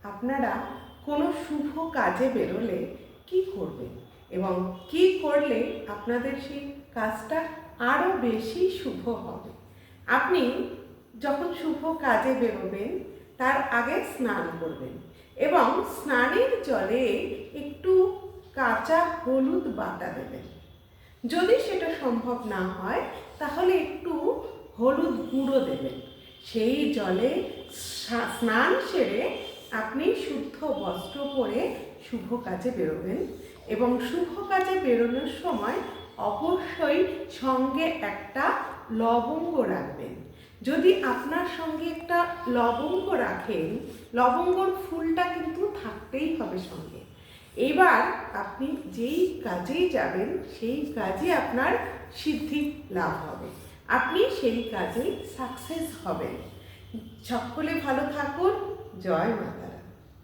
আপনারা কোনো শুভ কাজে বেরোলে কি করবেন এবং কি করলে আপনাদের সেই কাজটা আরও বেশি শুভ হবে। আপনি যখন শুভ কাজে বেরোবেন তার আগে স্নান করবেন এবং স্নানের জলে একটু কাঁচা হলুদ বাটা দেবেন। যদি সেটা সম্ভব না হয় তাহলে একটু হলুদ গুঁড়ো দেবেন। সেই জলে স্নান সেরে আপনি শুদ্ধ বস্ত্র পরে শুভ কাজে বেরোবেন এবং শুভ কাজে বেরোনোর সময় অবশ্যই সঙ্গে একটা লবঙ্গ রাখবেন। যদি আপনার সঙ্গে একটা লবঙ্গ রাখেন, লবঙ্গর ফুলটা কিন্তু থাকতেই হবে সঙ্গে। এবার আপনি যেই কাজেই যাবেন সেই কাজে আপনার সিদ্ধি লাভ হবে, আপনি সেই কাজে সাকসেস হবেন। সকলে ভালো থাকুন। জয় মা।